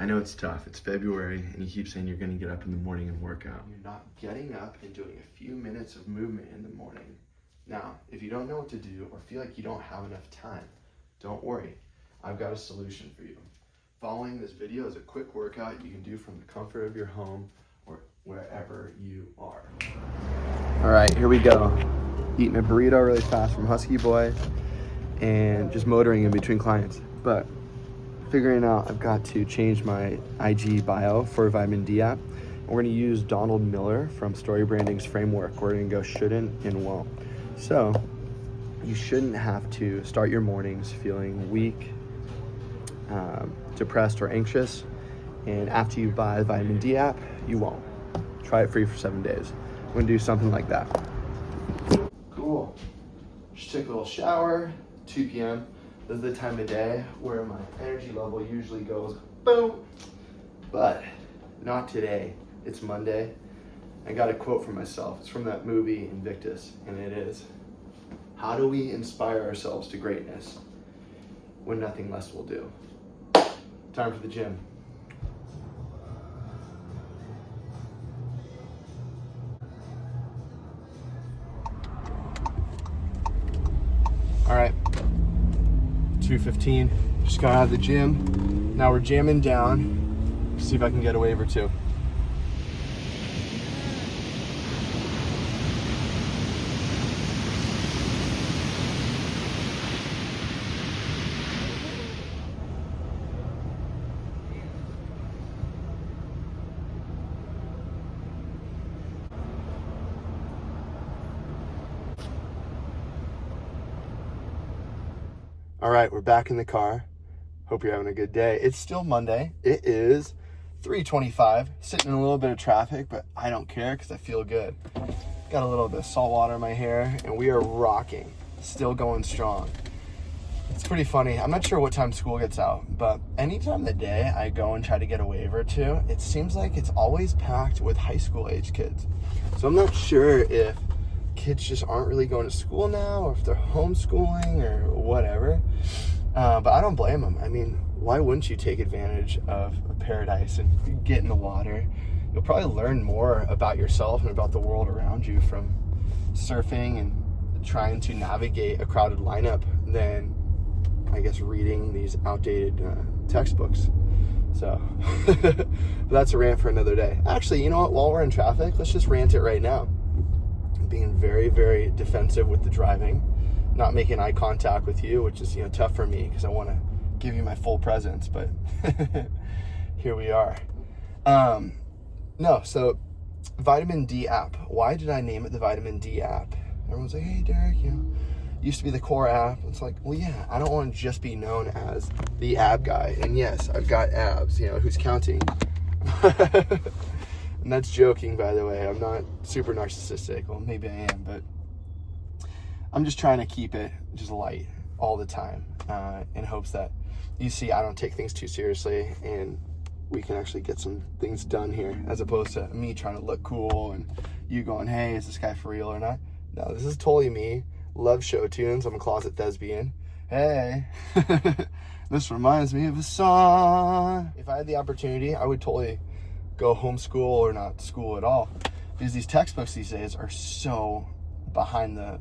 I know it's tough. It's February and you keep saying you're gonna get up in the morning and work out. You're not getting up and doing a few minutes of movement in the morning. Now, if you don't know what to do or feel like you don't have enough time, don't worry. I've got a solution for you. Following this video is a quick workout you can do from the comfort of your home or wherever you are. All right, here we go. Eating a burrito really fast from Husky Boy and just motoring in between clients. But figuring out I've got to change my IG bio for Vitamin D app. We're gonna use Donald Miller from Story Branding's framework. We're gonna go shouldn't and won't. So you shouldn't have to start your mornings feeling weak, depressed or anxious. And after you buy the Vitamin D app, you won't. Try it free for 7 days. I'm gonna do something like that. Cool. Just took a little shower, 2 p.m. This is the time of day where my energy level usually goes boom, but not today. It's Monday. I got a quote from myself. It's from that movie Invictus, and it is, how do we inspire ourselves to greatness when nothing less will do? Time for the gym. All right, 2:15, just got out of the gym. Now we're jamming down. See if I can get a wave or two. All right, we're back in the car. Hope you're having a good day. It's still Monday. It is 3:25, sitting in a little bit of traffic, but I don't care because I feel good. Got a little bit of salt water in my hair, and we are rocking, still going strong. It's pretty funny. I'm not sure what time school gets out, but any time of the day I go and try to get a wave or two, it seems like it's always packed with high school age kids. So I'm not sure if kids just aren't really going to school now or if they're homeschooling or whatever. But I don't blame them. I mean, why wouldn't you take advantage of a paradise and get in the water? You'll probably learn more about yourself and about the world around you from surfing and trying to navigate a crowded lineup than, I guess, reading these outdated textbooks. So, but that's a rant for another day. Actually, you know what? While we're in traffic, let's just rant it right now. I'm being very, very defensive with the driving, not making eye contact with you, which is, tough for me because I want to give you my full presence, but here we are. No, so Vitamin D app. Why did I name it the Vitamin D app? Everyone's like, hey, Derek, used to be the core app. It's like, well, yeah, I don't want to just be known as the ab guy. And yes, I've got abs, who's counting? And that's joking, by the way. I'm not super narcissistic. Well, maybe I am, but I'm just trying to keep it just light all the time in hopes that you see I don't take things too seriously and we can actually get some things done here, as opposed to me trying to look cool and you going, hey, is this guy for real or not? No, this is totally me. Love show tunes. I'm a closet thespian. Hey, this reminds me of a song. If I had the opportunity, I would totally go homeschool or not school at all, because these textbooks these days are so behind the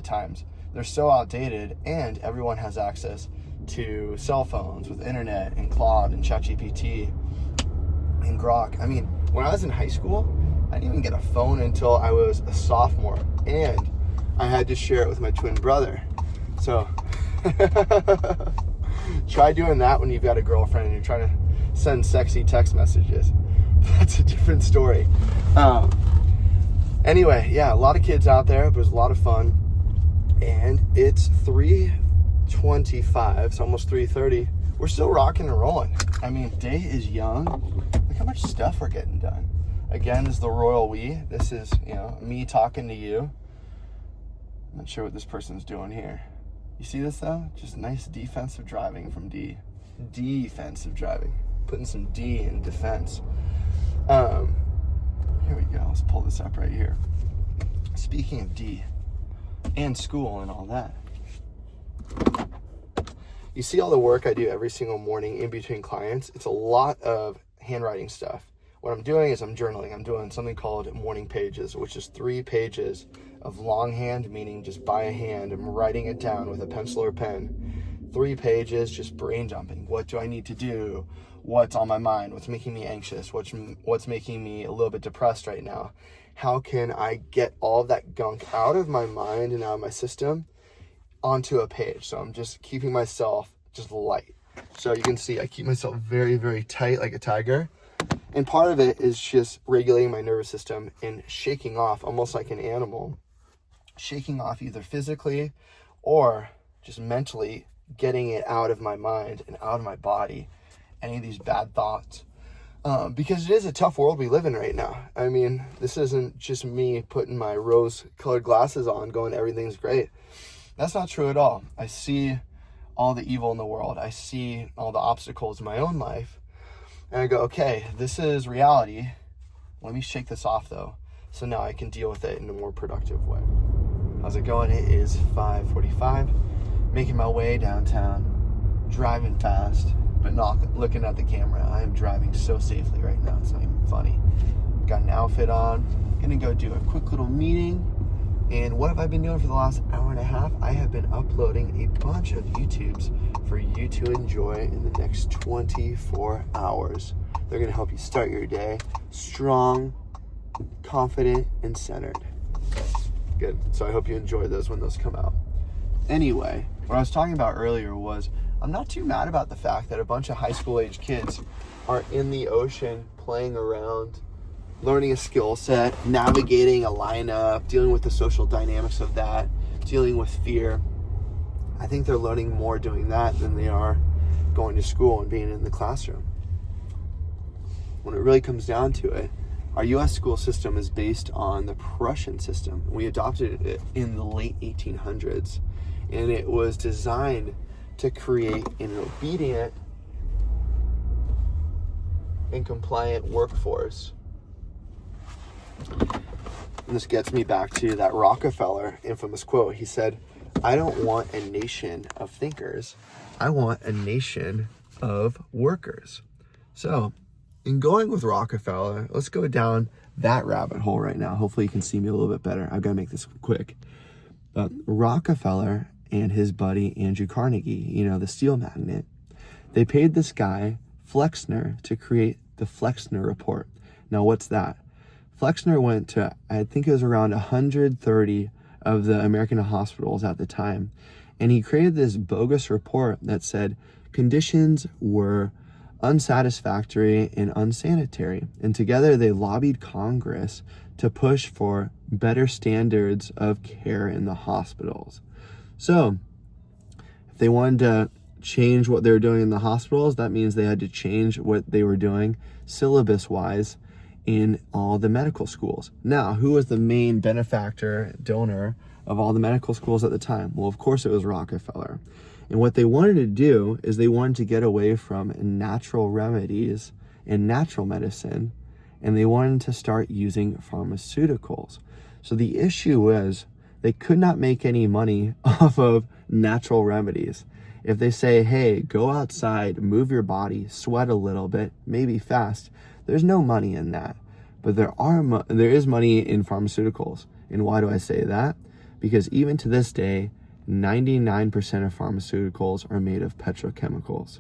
times. They're so outdated, and everyone has access to cell phones with internet and Claude and ChatGPT and Grok. I mean, when I was in high school, I didn't even get a phone until I was a sophomore, and I had to share it with my twin brother. So try doing that when you've got a girlfriend and you're trying to send sexy text messages. That's a different story. Anyway, yeah, a lot of kids out there, but it was a lot of fun. And it's 3:25, it's almost 3:30. We're still rocking and rolling. I mean, day is young. Look how much stuff we're getting done. Again, this is the royal we. This is, me talking to you. I'm not sure what this person's doing here. You see this though? Just nice defensive driving from D. Defensive driving. Putting some D in defense. Here we go. Let's pull this up right here. Speaking of D and school and all that, You see all the work I do every single morning in between clients. It's a lot of handwriting stuff. What I'm doing is I'm journaling. I'm doing something called morning pages, which is 3 pages of longhand, meaning just by a hand. I'm writing it down with a pencil or pen. 3 pages, just brain jumping. What do I need to do? What's on my mind? What's making me anxious? What's making me a little bit depressed right now? How can I get all of that gunk out of my mind and out of my system onto a page? So I'm just keeping myself just light. So you can see I keep myself very, very tight like a tiger. And part of it is just regulating my nervous system and shaking off, almost like an animal, shaking off either physically or just mentally, getting it out of my mind and out of my body, any of these bad thoughts. Because it is a tough world we live in right now. I mean, this isn't just me putting my rose-colored glasses on going, everything's great. That's not true at all. I see all the evil in the world. I see all the obstacles in my own life. And I go, okay, this is reality. Let me shake this off, though, so now I can deal with it in a more productive way. How's it going? It is 5:45. Making my way downtown, driving fast, but not looking at the camera. I am driving so safely right now. It's not even funny. Got an outfit on. Gonna go do a quick little meeting. And what have I been doing for the last hour and a half? I have been uploading a bunch of YouTubes for you to enjoy in the next 24 hours. They're going to help you start your day strong, confident, and centered. Good. So I hope you enjoy those when those come out. Anyway, what I was talking about earlier was I'm not too mad about the fact that a bunch of high school age kids are in the ocean playing around, learning a skill set, navigating a lineup, dealing with the social dynamics of that, dealing with fear. I think they're learning more doing that than they are going to school and being in the classroom. When it really comes down to it, our U.S. school system is based on the Prussian system. We adopted it in the late 1800s, and it was designed to create an obedient and compliant workforce. And this gets me back to that Rockefeller infamous quote. He said, I don't want a nation of thinkers. I want a nation of workers. So, in going with Rockefeller, let's go down that rabbit hole right now. Hopefully you can see me a little bit better. I've got to make this quick. But Rockefeller and his buddy Andrew Carnegie, the steel magnate, they paid this guy Flexner to create the Flexner Report. Now, what's that? Flexner went to, I think it was around 130 of the American hospitals at the time, and he created this bogus report that said conditions were unsatisfactory and unsanitary. And together they lobbied Congress to push for better standards of care in the hospitals. So, if they wanted to change what they were doing in the hospitals, that means they had to change what they were doing syllabus-wise in all the medical schools. Now, who was the main benefactor, donor of all the medical schools at the time? Well, of course it was Rockefeller. And what they wanted to do is they wanted to get away from natural remedies and natural medicine, and they wanted to start using pharmaceuticals. So the issue was they could not make any money off of natural remedies. If they say, hey, go outside, move your body, sweat a little bit, maybe fast, there's no money in that. But there is money in pharmaceuticals. And why do I say that? Because even to this day, 99% of pharmaceuticals are made of petrochemicals.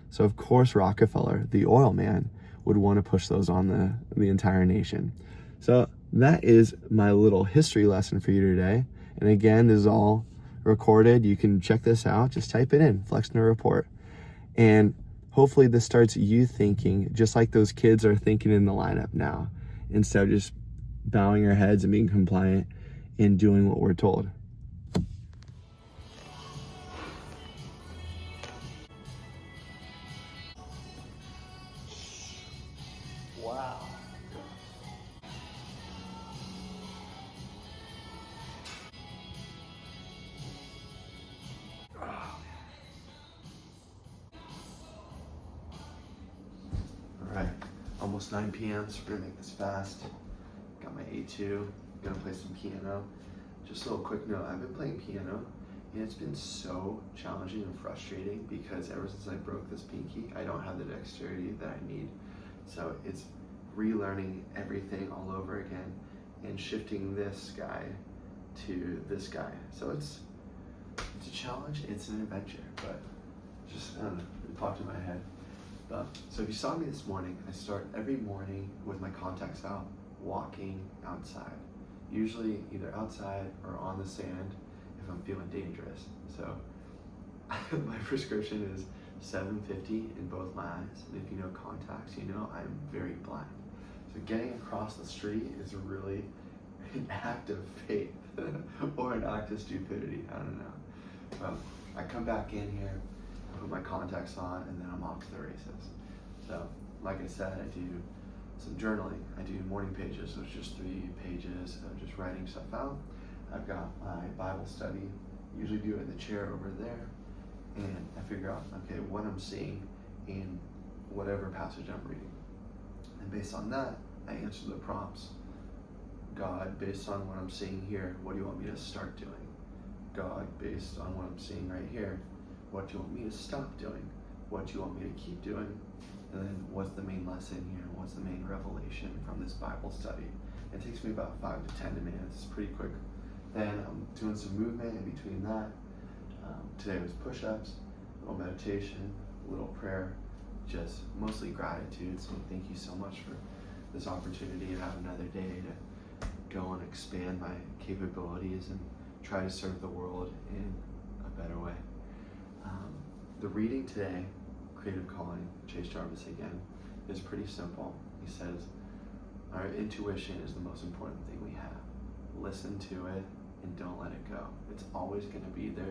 So of course Rockefeller, the oil man, would want to push those on the entire nation. So that is my little history lesson for you today. And again, this is all recorded. You can check this out. Just type it in, Flexner Report. And hopefully this starts you thinking just like those kids are thinking in the lineup now, instead of just bowing our heads and being compliant and doing what we're told. Wow. All right, almost 9 p.m., so we're gonna make this fast. Got my A2, gonna play some piano. Just a little quick note, I've been playing piano And it's been so challenging and frustrating because ever since I broke this pinky, I don't have the dexterity that I need. So it's relearning everything all over again and shifting this guy to this guy. So it's a challenge, it's an adventure, but just, I don't know, it popped in my head. So if you saw me this morning, I start every morning with my contacts out, walking outside. Usually either outside or on the sand if I'm feeling dangerous. So my prescription is 750 in both my eyes. And if you know contacts, you know I'm very blind. So getting across the street is really an act of faith or an act of stupidity, I don't know. I come back in here, I put my contacts on, and then I'm off to the races. So, like I said, I do some journaling. I do morning pages, so it's just 3 pages of just writing stuff out. I've got my Bible study, usually do it in the chair over there, and I figure out, okay, what I'm seeing in whatever passage I'm reading. And based on that, I answer the prompts. God, based on what I'm seeing here, what do you want me to start doing? God, based on what I'm seeing right here, what do you want me to stop doing? What do you want me to keep doing? And then what's the main lesson here? What's the main revelation from this Bible study? It takes me about 5 to 10 minutes. It's pretty quick. Then I'm doing some movement in between that. Today was push-ups, a little meditation, a little prayer, just mostly gratitude. So thank you so much for this opportunity to have another day to go and expand my capabilities and try to serve the world in a better way. The reading today, Creative Calling, Chase Jarvis again, is pretty simple. He says, our intuition is the most important thing we have. Listen to it and don't let it go. It's always going to be there,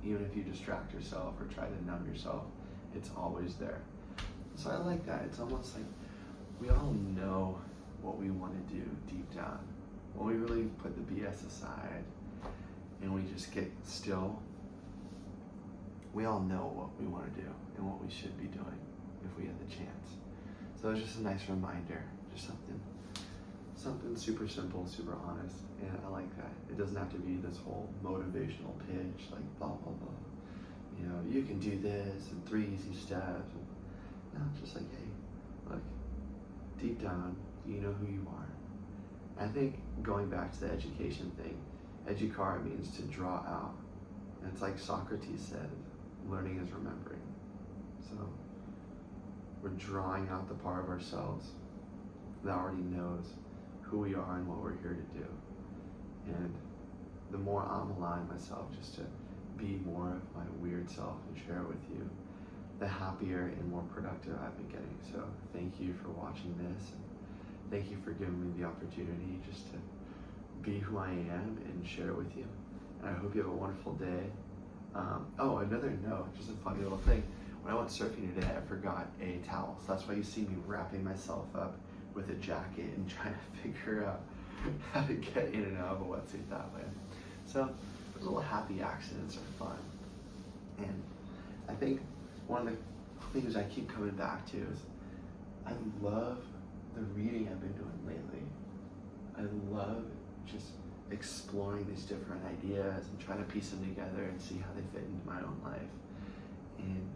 even if you distract yourself or try to numb yourself, it's always there. So I like that. It's almost like we all know what we want to do deep down. When we really put the BS aside and we just get still, we all know what we want to do and what we should be doing if we had the chance. So it's just a nice reminder, just something super simple, super honest, and I like that. It doesn't have to be this whole motivational pitch, like blah, blah, blah. You know, you can do this and 3 easy steps. No, just like, hey, look, deep down, you know who you are. I think going back to the education thing, educar means to draw out. And it's like Socrates said, learning is remembering. So we're drawing out the part of ourselves that already knows who we are and what we're here to do. And the more I'm allowing myself just to be more of my weird self and share it with you, the happier and more productive I've been getting. So thank you for watching this. And thank you for giving me the opportunity just to be who I am and share it with you. And I hope you have a wonderful day. Another note, just a funny little thing. When I went surfing today, I forgot a towel. So that's why you see me wrapping myself up with a jacket and trying to figure out how to get in and out of a wetsuit that way. So those little happy accidents are fun. And I think one of the things I keep coming back to is I love the reading I've been doing lately. I love just exploring these different ideas and trying to piece them together and see how they fit into my own life. And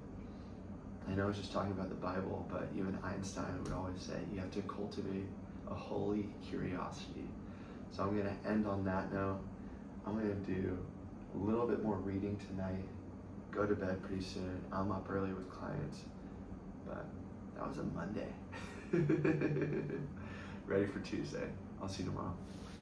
I know I was just talking about the Bible, but even Einstein would always say you have to cultivate a holy curiosity. So I'm going to end on that note. I'm going to do a little bit more reading tonight, go to bed pretty soon. I'm up early with clients, but that was a Monday. Ready for Tuesday. I'll see you tomorrow.